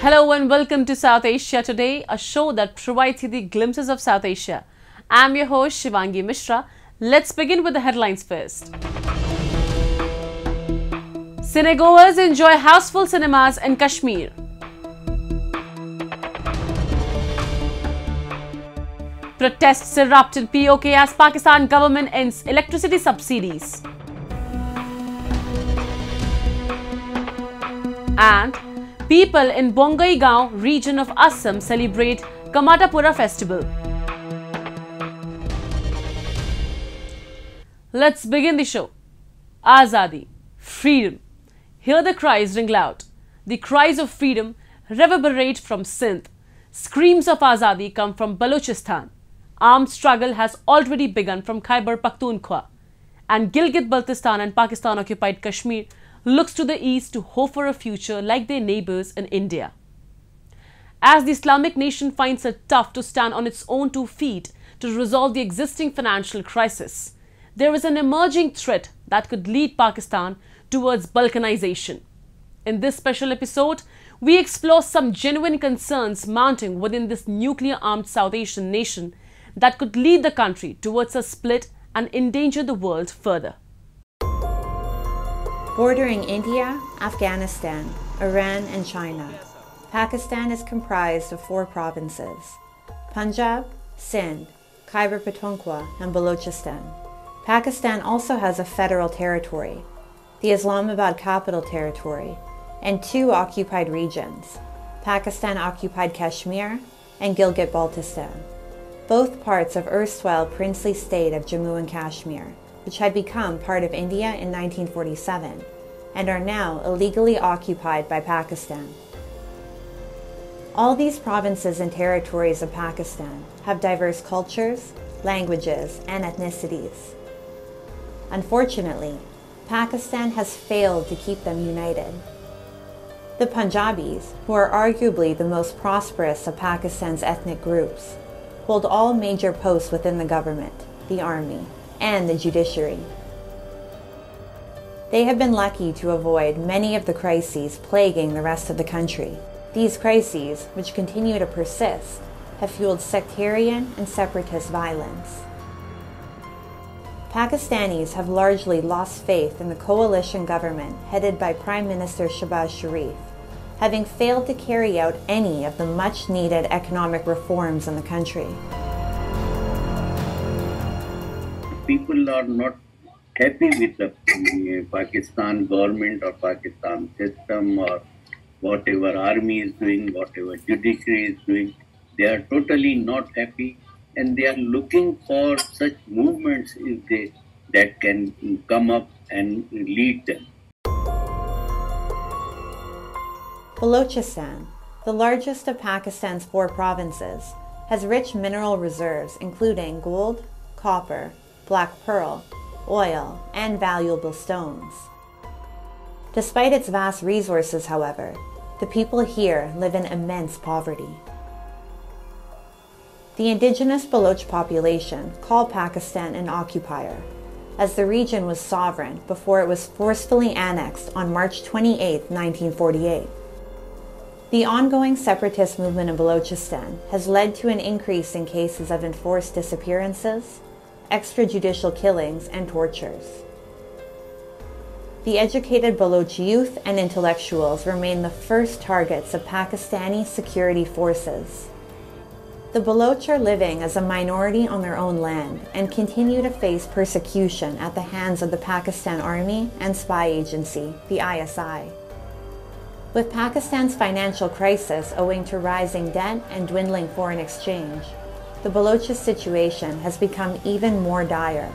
Hello and welcome to South Asia Today, a show that provides you the glimpses of South Asia. I'm your host Shivangi Mishra. Let's begin with the headlines first. Cinegoers enjoy houseful cinemas in Kashmir. Protests erupt in POK as Pakistan government ends electricity subsidies. And people in Bongaigaon region of Assam celebrate Kamatapura festival. Let's begin the show. Azadi, freedom. Hear the cries ring loud. The cries of freedom reverberate from Sindh. Screams of Azadi come from Balochistan. Armed struggle has already begun from Khyber Pakhtunkhwa. And Gilgit-Baltistan and Pakistan-occupied Kashmir looks to the east to hope for a future like their neighbours in India. As the Islamic nation finds it tough to stand on its own 2 feet to resolve the existing financial crisis, there is an emerging threat that could lead Pakistan towards balkanization. In this special episode, we explore some genuine concerns mounting within this nuclear-armed South Asian nation that could lead the country towards a split and endanger the world further. Bordering India, Afghanistan, Iran and China, Pakistan is comprised of 4 provinces: Punjab, Sindh, Khyber Pakhtunkhwa and Balochistan. Pakistan also has a federal territory, the Islamabad Capital Territory, and 2 occupied regions, Pakistan-occupied Kashmir and Gilgit-Baltistan, both parts of erstwhile princely state of Jammu and Kashmir, which had become part of India in 1947 and are now illegally occupied by Pakistan. All these provinces and territories of Pakistan have diverse cultures, languages, and ethnicities. Unfortunately, Pakistan has failed to keep them united. The Punjabis, who are arguably the most prosperous of Pakistan's ethnic groups, hold all major posts within the government, the army, and the judiciary. They have been lucky to avoid many of the crises plaguing the rest of the country. These crises, which continue to persist, have fueled sectarian and separatist violence. Pakistanis have largely lost faith in the coalition government headed by Prime Minister Shehbaz Sharif, having failed to carry out any of the much-needed economic reforms in the country. People are not happy with the Pakistan government or Pakistan system or whatever army is doing, whatever judiciary is doing. They are totally not happy and they are looking for such movements that can come up and lead them. Balochistan, the largest of Pakistan's 4 provinces, has rich mineral reserves including gold, copper, black pearl, oil, and valuable stones. Despite its vast resources, however, the people here live in immense poverty. The indigenous Baloch population call Pakistan an occupier, as the region was sovereign before it was forcefully annexed on March 28, 1948. The ongoing separatist movement in Balochistan has led to an increase in cases of enforced disappearances, extrajudicial killings, and tortures. The educated Baloch youth and intellectuals remain the first targets of Pakistani security forces. The Baloch are living as a minority on their own land and continue to face persecution at the hands of the Pakistan Army and spy agency, the ISI. With Pakistan's financial crisis owing to rising debt and dwindling foreign exchange, the Balochist situation has become even more dire.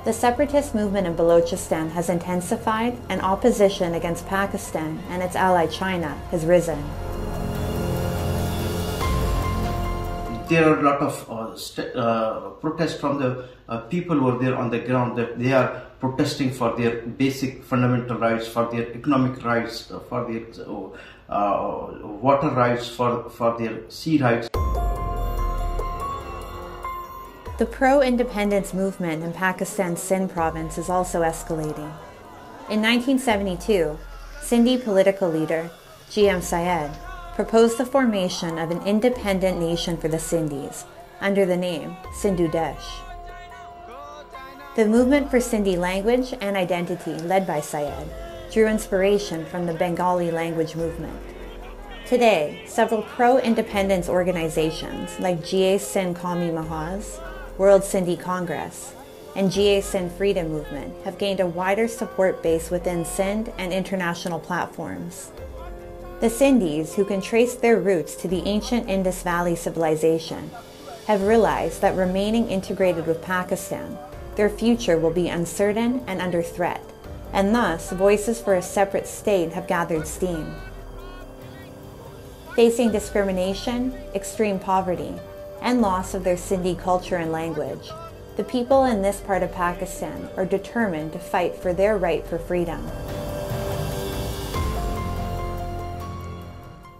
The separatist movement in Balochistan has intensified and opposition against Pakistan and its ally China has risen. There are a lot of protests from the people who are there on the ground, that they are protesting for their basic fundamental rights, for their economic rights, for their water rights, for their sea rights. The pro-independence movement in Pakistan's Sindh province is also escalating. In 1972, Sindhi political leader GM Syed, proposed the formation of an independent nation for the Sindhis under the name Sindhu Desh. The movement for Sindhi language and identity led by Syed drew inspiration from the Bengali language movement. Today, several pro-independence organizations like GA Sindh Qawmi Mahaz, World Sindhi Congress, and GA Sindh Freedom Movement have gained a wider support base within Sindh and international platforms. The Sindhis, who can trace their roots to the ancient Indus Valley civilization, have realized that remaining integrated with Pakistan, their future will be uncertain and under threat, and thus voices for a separate state have gathered steam. Facing discrimination, extreme poverty, and loss of their Sindhi culture and language, the people in this part of Pakistan are determined to fight for their right for freedom.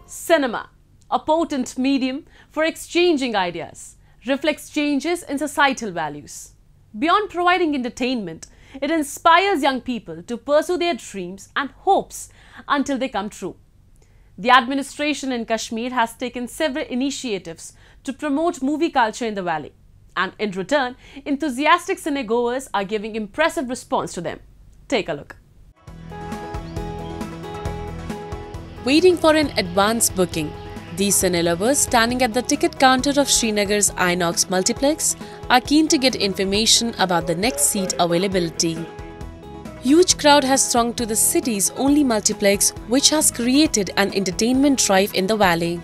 Cinema, a potent medium for exchanging ideas, reflects changes in societal values. Beyond providing entertainment, it inspires young people to pursue their dreams and hopes until they come true. The administration in Kashmir has taken several initiatives to promote movie culture in the valley, and in return, enthusiastic cinegoers are giving impressive response to them. Take a look. Waiting for an advance booking, these cine lovers standing at the ticket counter of Srinagar's Inox multiplex are keen to get information about the next seat availability. Huge crowd has thronged to the city's only multiplex, which has created an entertainment drive in the valley.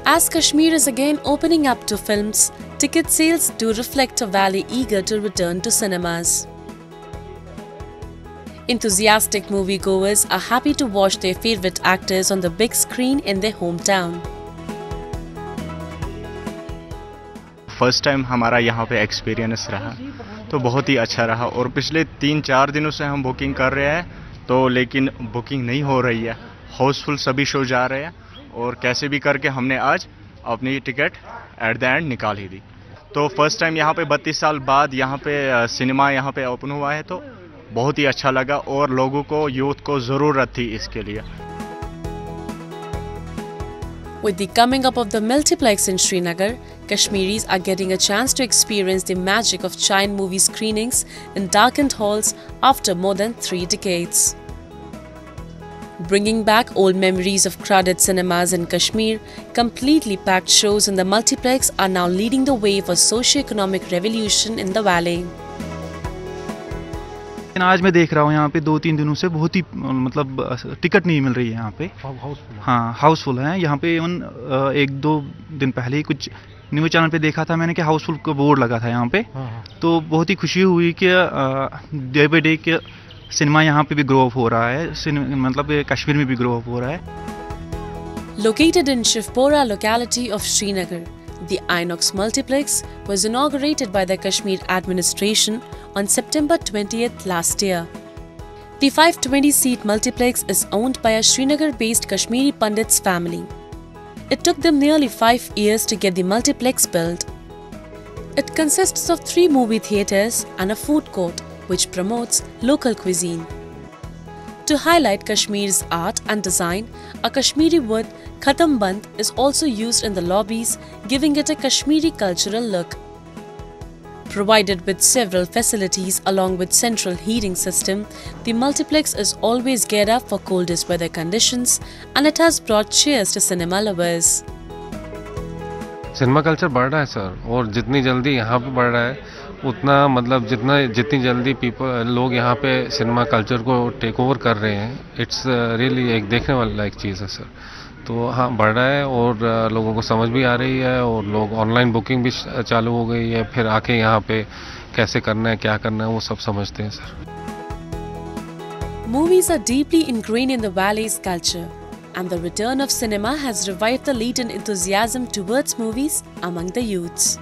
As Kashmir is again opening up to films, ticket sales do reflect a valley eager to return to cinemas. Enthusiastic moviegoers are happy to watch their favorite actors on the big screen in their hometown. First time हमारा यहाँ पे experience रहा तो बहुत ही अच्छा रहा और पिछले 3-4 दिनों से हम बुकिंग कर रहे हैं तो लेकिन बुकिंग नहीं हो रही है. हाउसफुल सभी शो जा रहे हैं और कैसे भी करके हमने आज अपनी टिकट एट द एंड निकाल ही दी. तो फर्स्ट टाइम यहाँ पे 32 साल बाद यहाँ पे सिनेमा यहाँ पे ओपन हुआ है तो बहुत ही अच्छा लगा और लोगों को यूथ को ज़रूरत थी इसके लिए. With the coming up of the multiplex in Srinagar, Kashmiris are getting a chance to experience the magic of giant movie screenings in darkened halls after more than 3 decades. Bringing back old memories of crowded cinemas in Kashmir, completely packed shows in the multiplex are now leading the way for socio-economic revolution in the valley. आज मैं देख रहा हूँ यहाँ पे 2-3 दिनों से बहुत ही मतलब टिकट नहीं मिल रही है यहाँ पे. हाँ, हाउसफुल है यहाँ पे. 1-2 दिन पहले ही कुछ न्यूज़ चैनल पे देखा था मैंने कि हाउसफुल का बोर्ड लगा था यहाँ पे. तो बहुत ही खुशी हुई कि डे बाई डे के सिनेमा यहाँ पे भी ग्रो अप हो रहा है, मतलब कश्मीर में भी ग्रो अप हो रहा है. Located in Shivpora locality of Srinagar, the Inox multiplex was inaugurated by the Kashmir administration on September 20th last year. The 520-seat multiplex is owned by a Srinagar-based Kashmiri Pandits family. It took them nearly 5 years to get the multiplex built. It consists of 3 movie theatres and a food court, which promotes local cuisine. To highlight Kashmir's art and design, a Kashmiri wood, Khatam Band, is also used in the lobbies, giving it a Kashmiri cultural look. Provided with several facilities along with central heating system, the multiplex is always geared up for coldest weather conditions, and it has brought cheers to cinema lovers. Cinema culture बढ़ रहा है sir, और जितनी जल्दी यहाँ पे बढ़ रहा है उतना मतलब जितनी जल्दी लोग यहाँ पे सिनेमा कल्चर को टेक ओवर कर रहे हैं. इट्स रियली एक देखने वाला लायक चीज़ है सर. तो हाँ, बढ़ रहा है और लोगों को समझ भी आ रही है और लोग ऑनलाइन बुकिंग भी चालू हो गई है. फिर आके यहाँ पे कैसे करना है, क्या करना है, वो सब समझते हैं sir. Movies are deeply ingrained in the valley's culture, and the return of cinema has revived the latent enthusiasm towards movies among the youths.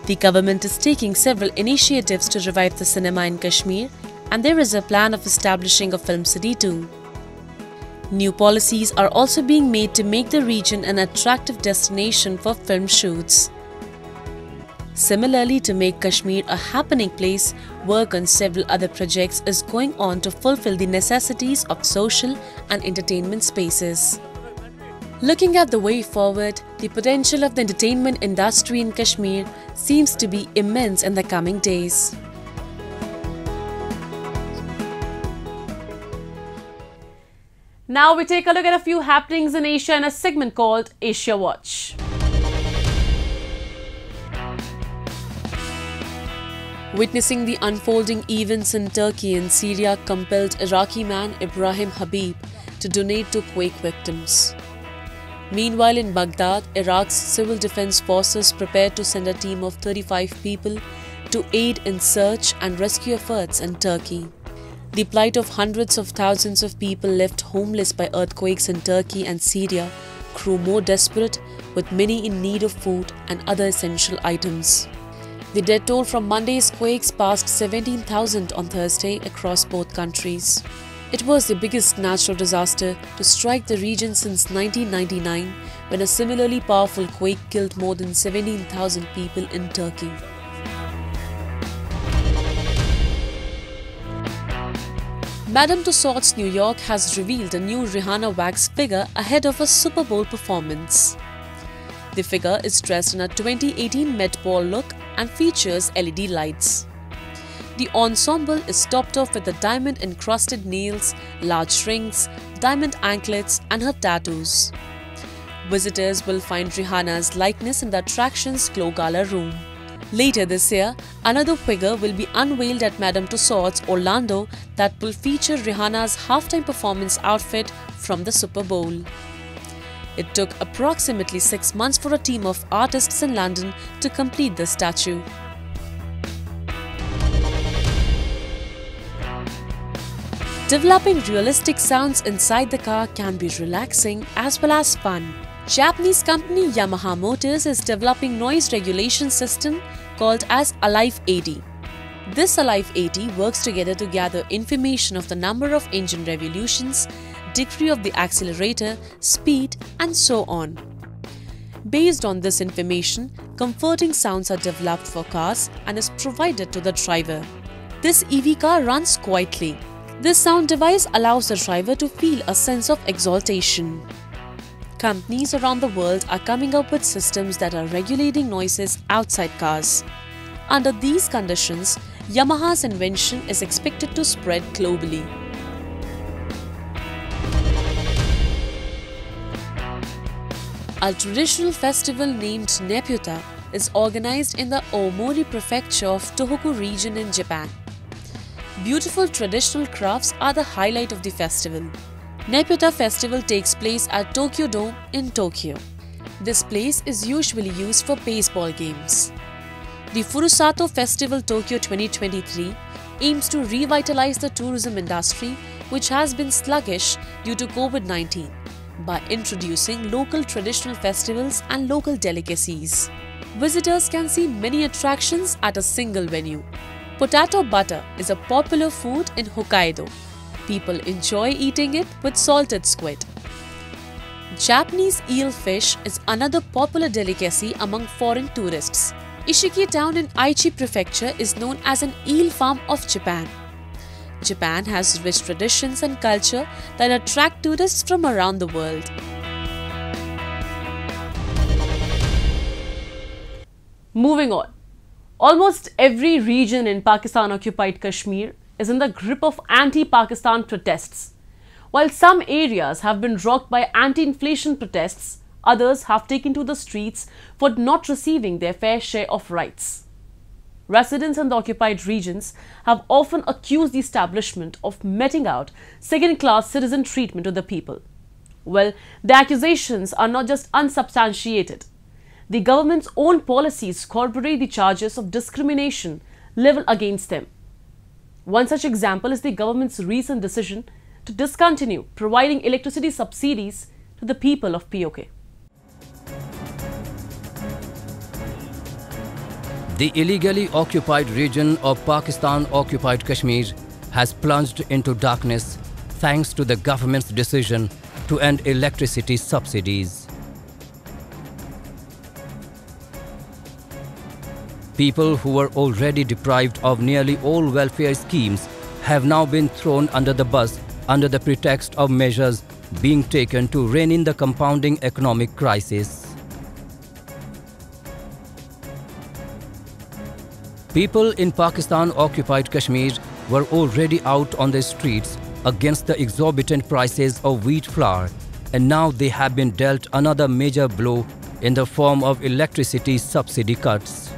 The government is taking several initiatives to revive the cinema in Kashmir, and there is a plan of establishing a film city too. New policies are also being made to make the region an attractive destination for film shoots. Similarly, to make Kashmir a happening place, work on several other projects is going on to fulfill the necessities of social and entertainment spaces. Looking at the way forward, the potential of the entertainment industry in Kashmir seems to be immense in the coming days. Now we take a look at a few happenings in Asia in a segment called Asia Watch. Witnessing the unfolding events in Turkey and Syria compelled Iraqi man Ibrahim Habib to donate to quake victims. Meanwhile, in Baghdad, Iraq's civil defense forces prepared to send a team of 35 people to aid in search and rescue efforts in Turkey. The plight of hundreds of thousands of people left homeless by earthquakes in Turkey and Syria grew more desperate, with many in need of food and other essential items. The death toll from Monday's quakes passed 17,000 on Thursday across both countries. It was the biggest natural disaster to strike the region since 1999, when a similarly powerful quake killed more than 17,000 people in Turkey. Madame Tussauds New York has revealed a new Rihanna wax figure ahead of a Super Bowl performance. The figure is dressed in a 2018 Met Ball look and features LED lights. The ensemble is topped off with the diamond-encrusted nails, large rings, diamond anklets and her tattoos. Visitors will find Rihanna's likeness in the attraction's Glow Gala room. Later this year, another figure will be unveiled at Madame Tussauds Orlando that will feature Rihanna's halftime performance outfit from the Super Bowl. It took approximately 6 months for a team of artists in London to complete the statue. Developing realistic sounds inside the car can be relaxing as well as fun. Japanese company Yamaha Motors is developing noise regulation system called as Alive 80. This Alive 80 works together to gather information of the number of engine revolutions, degree of the accelerator, speed, and so on. Based on this information, comforting sounds are developed for cars and is provided to the driver. This EV car runs quietly. This sound device allows the driver to feel a sense of exaltation. Companies around the world are coming up with systems that are regulating noises outside cars. Under these conditions, Yamaha's invention is expected to spread globally. A traditional festival named Nepyuta is organized in the Aomori prefecture of Tohoku region in Japan. Beautiful traditional crafts are the highlight of the festival. Nepyuta festival takes place at Tokyo Dome in Tokyo. This place is usually used for baseball games. The Furusato Festival Tokyo 2023 aims to revitalize the tourism industry, which has been sluggish due to COVID-19, by introducing local traditional festivals and local delicacies. Visitors can see many attractions at a single venue. Potato butter is a popular food in Hokkaido. People enjoy eating it with salted squid. Japanese eel fish is another popular delicacy among foreign tourists. Ishiki town in Aichi prefecture is known as an eel farm of Japan. Japan has rich traditions and culture that attract tourists from around the world. Moving on. Almost every region in Pakistan-occupied Kashmir is in the grip of anti-Pakistan protests. While some areas have been rocked by anti-inflation protests, others have taken to the streets for not receiving their fair share of rights. Residents in the occupied regions have often accused the establishment of meting out second-class citizen treatment to the people. Well, the accusations are not just unsubstantiated. The government's own policies corroborate the charges of discrimination leveled against them. One such example is the government's recent decision to discontinue providing electricity subsidies to the people of POK. The illegally occupied region of Pakistan-occupied Kashmir has plunged into darkness thanks to the government's decision to end electricity subsidies. People who were already deprived of nearly all welfare schemes have now been thrown under the bus under the pretext of measures being taken to rein in the compounding economic crisis. People in Pakistan-occupied Kashmir were already out on the streets against the exorbitant prices of wheat flour, and now they have been dealt another major blow in the form of electricity subsidy cuts.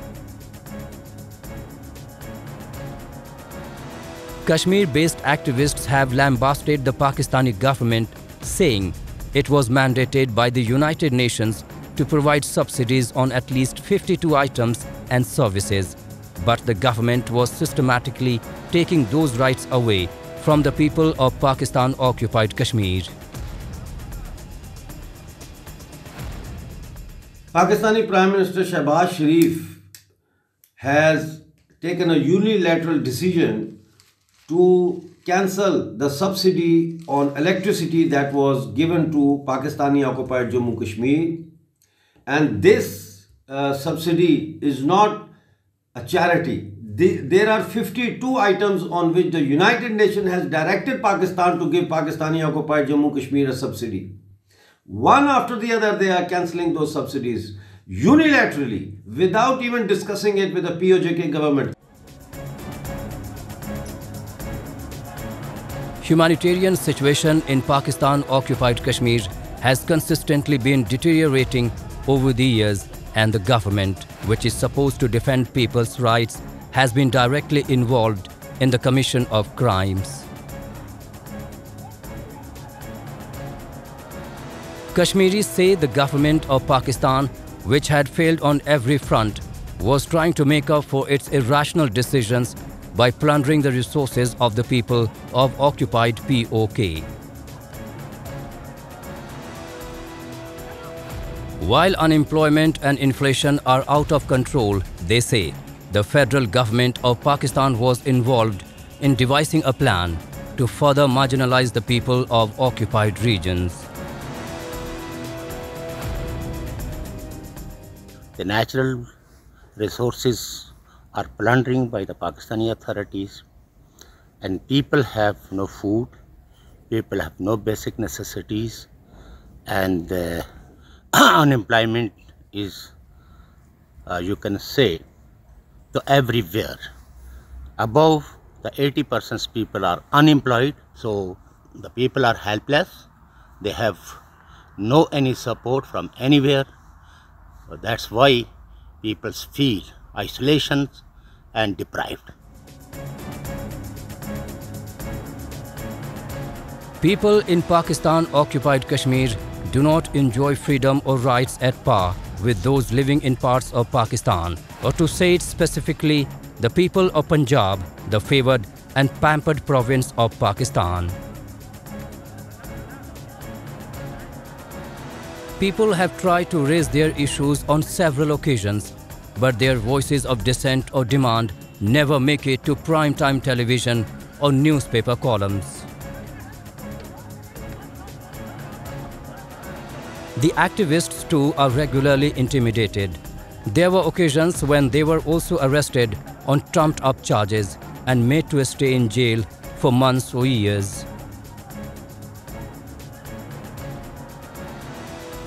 Kashmir-based activists have lambasted the Pakistani government, saying it was mandated by the United Nations to provide subsidies on at least 52 items and services, but the government was systematically taking those rights away from the people of Pakistan-occupied Kashmir. Pakistani Prime Minister Shehbaz Sharif has taken a unilateral decision to cancel the subsidy on electricity that was given to Pakistani occupied Jammu Kashmir, and this subsidy is not a charity. There are 52 items on which the United Nations has directed Pakistan to give Pakistani occupied Jammu Kashmir a subsidy. One after the other they are cancelling those subsidies unilaterally without even discussing it with the POJK government. Humanitarian situation in Pakistan-occupied Kashmir has consistently been deteriorating over the years, and the government, which is supposed to defend people's rights, has been directly involved in the commission of crimes. Kashmiris say the government of Pakistan, which had failed on every front, was trying to make up for its irrational decisions by plundering the resources of the people of occupied POK. While unemployment and inflation are out of control, they say the federal government of Pakistan was involved in devising a plan to further marginalize the people of occupied regions. The natural resources are plundering by the Pakistani authorities, and people have no food, people have no basic necessities, and unemployment is, you can say, to everywhere. Above the 80% people are unemployed, so the people are helpless. They have no any support from anywhere. So that's why people feel isolation and deprived. People in Pakistan-occupied Kashmir do not enjoy freedom or rights at par with those living in parts of Pakistan, or to say it specifically, the people of Punjab, the favored and pampered province of Pakistan. People have tried to raise their issues on several occasions, but their voices of dissent or demand never make it to prime-time television or newspaper columns. The activists too are regularly intimidated. There were occasions when they were also arrested on trumped-up charges and made to stay in jail for months or years.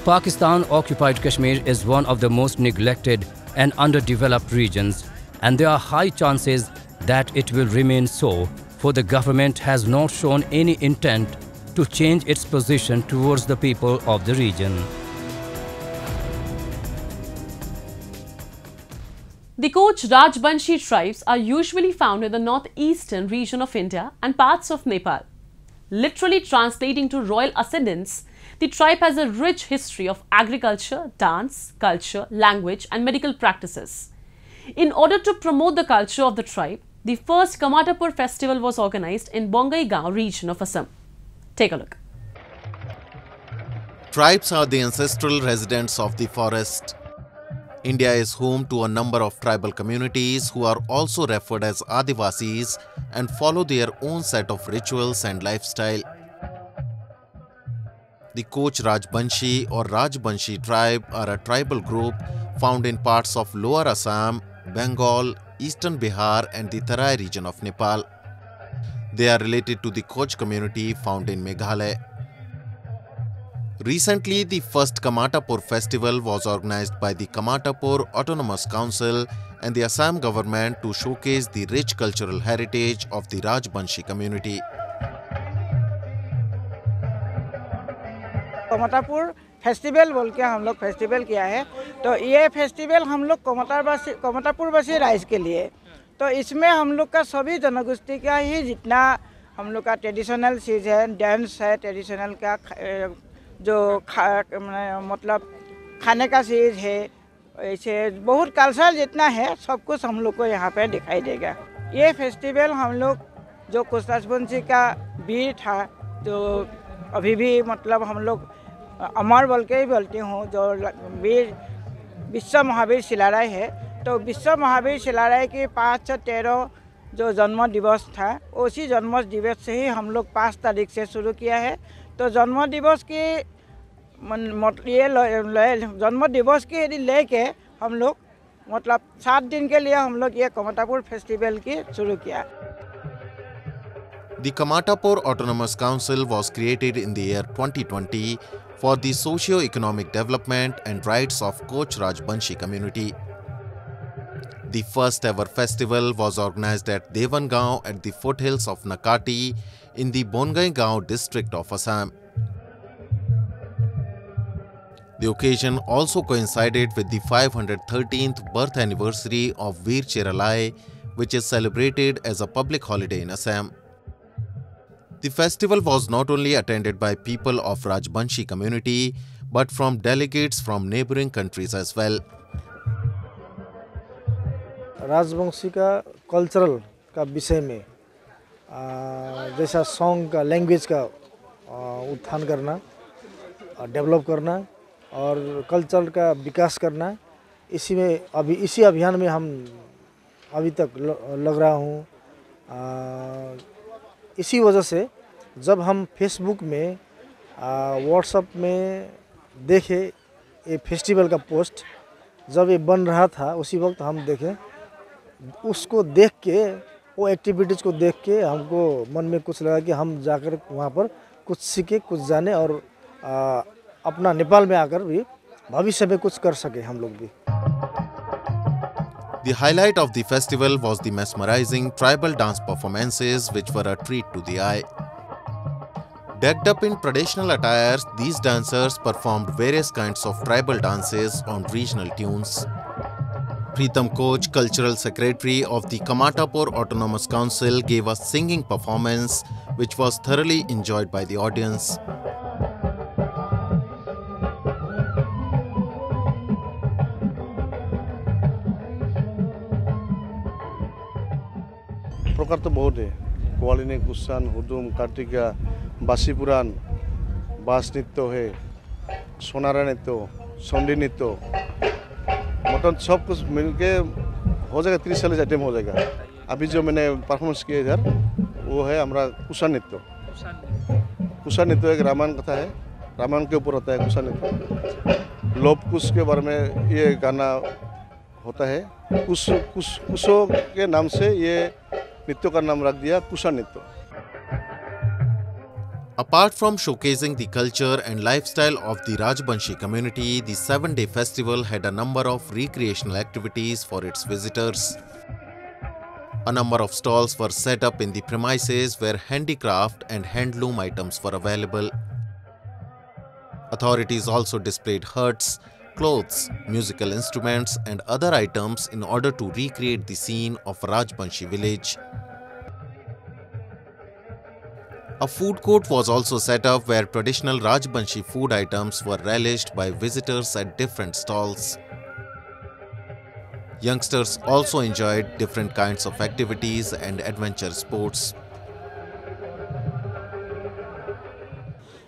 Pakistan-occupied Kashmir is one of the most neglected and underdeveloped regions, and there are high chances that it will remain so, for the government has not shown any intent to change its position towards the people of the region. The Koch Rajbanshi tribes are usually found in the northeastern region of India and parts of Nepal. Literally translating to royal ascendants, the tribe has a rich history of agriculture, dance, culture, language and medical practices. In order to promote the culture of the tribe, the first Kamatapur festival was organized in Bongaigaon region of Assam. Take a look. Tribes are the ancestral residents of the forest. India is home to a number of tribal communities who are also referred as Adivasis and follow their own set of rituals and lifestyle. The Koch Rajbanshi or Rajbanshi tribe are a tribal group found in parts of Lower Assam, Bengal, eastern Bihar and the Tarai region of Nepal. They are related to the Koch community found in Meghalaya. Recently, the first Kamatapur festival was organized by the Kamatapur Autonomous Council and the Assam government to showcase the rich cultural heritage of the Rajbanshi community. Kamtapur festival बोल के हम लोग festival किया है। तो ये festival हम लोग कमतापुरवासी राइज के लिए, तो इसमें हम लोग का सभी जनगोष्ठी का ही जितना हम लोग का ट्रेडिशनल चीज़ है, डांस है, ट्रेडिशनल का जो मतलब खाने का चीज़ है, ऐसे बहुत कल्चर जितना है सब कुछ हम लोग को यहाँ पे दिखाई देगा। ये फेस्टिवल हम लोग जो कुछ राजवंशी का वीर था, तो अभी भी मतलब हम लोग अमर बोल के ही बोलती हूँ, जो वीर विश्व महावीर शिलाराय है, तो विश्व महावीर शिलाराय की 5/13 जो जन्म दिवस था, उसी जन्म दिवस से ही हम लोग 5 तारीख से शुरू किया है। तो जन्म दिवस की जन्म दिवस के लेके हम लोग मतलब 7 दिन के लिए हम लोग ये कमतापुर फेस्टिवल की शुरू किया। The Kamatapur Autonomous Council was created in the year 2020 for the socio-economic development and rights of Koch Rajbanshi community. The first ever festival was organized at Devangaon at the foothills of Nakati in the Bongaigaon district of Assam. The occasion also coincided with the 513th birth anniversary of Veer Cheralai, which is celebrated as a public holiday in Assam. The festival was not only attended by people of Rajbanshi community, but from delegates from neighboring countries as well. Rajvanshi का cultural का विषय में जैसा song का language का उत्थान करना, develop करना और कल्चर का विकास करना, इसी में अभी इसी अभियान में हम अभी तक लग रहा हूँ। इसी वजह से जब हम फेसबुक में व्हाट्सएप में देखे ये फेस्टिवल का पोस्ट जब ये बन रहा था, उसी वक्त हम देखें, उसको देख के वो एक्टिविटीज़ को देख के हमको मन में कुछ लगा कि हम जाकर वहाँ पर कुछ सीखे, कुछ जाने और अपना नेपाल में आकर भी भविष्य में कुछ कर सके हम लोग भी। The highlight of the festival was the mesmerizing tribal dance performances, which were a treat to the eye. Decked up in traditional attires, these dancers performed various kinds of tribal dances on regional tunes. Pritam Koch, Cultural Secretary of the Kamatapur Autonomous Council, gave a singing performance which was thoroughly enjoyed by the audience. प्रकार तो बहुत है, कवालिनी, कुसान, हुदुम, कार्तिका, बासी पुराण, बास नृत्य है, सोनारा नृत्य, sundry नृत्य, मतलब सब कुछ मिलके हो जाएगा। 30-40 आइटम हो जाएगा। अभी जो मैंने परफॉर्मेंस किया इधर वो है हमारा कुसान नृत्य। कुसान नृत्य एक रामायण कथा है, रामायण के ऊपर होता है कुसान नृत्य। लोभ कुश के बारे में ये गाना होता है। कुशों के नाम से ये नृत्य का नाम रख दिया कुसान नृत्य। Apart from showcasing the culture and lifestyle of the Rajbanshi community, the 7-day festival had a number of recreational activities for its visitors. A number of stalls were set up in the premises where handicraft and handloom items were available. Authorities also displayed huts, clothes, musical instruments and other items in order to recreate the scene of Rajbanshi village. A food court was also set up where traditional Rajbanshi food items were relished by visitors at different stalls. Youngsters also enjoyed different kinds of activities and adventure sports.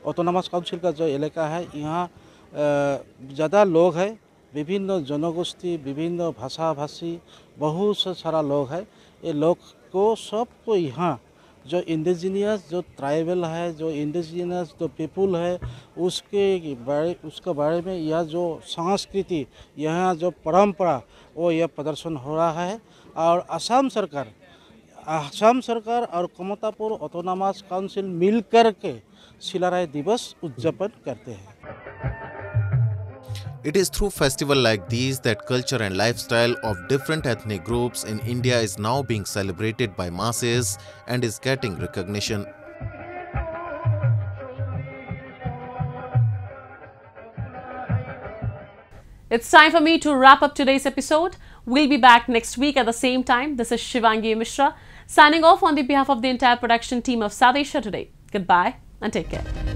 Autonomous council का जो इलाका है, यहाँ ज़्यादा लोग हैं, विभिन्न जनगोष्ठी, विभिन्न भाषा भाषी, बहुत से सारा लोग हैं। ये लोग को सबको यहाँ जो इंडिजिनियस जो ट्राइबल है, जो इंडिजिनियस जो पीपुल है, उसके बारे में यह जो संस्कृति, यहाँ जो परंपरा, वो यह प्रदर्शन हो रहा है। और असम सरकार और कमतापुर ऑटोनॉमस काउंसिल मिलकर के शिलाराय दिवस उद्यापन करते हैं। It is through festivals like these that culture and lifestyle of different ethnic groups in India is now being celebrated by masses and is getting recognition. It's time for me to wrap up today's episode. We'll be back next week at the same time. This is Shivangi Mishra signing off on the behalf of the entire production team of South Asia Today. Goodbye and take care.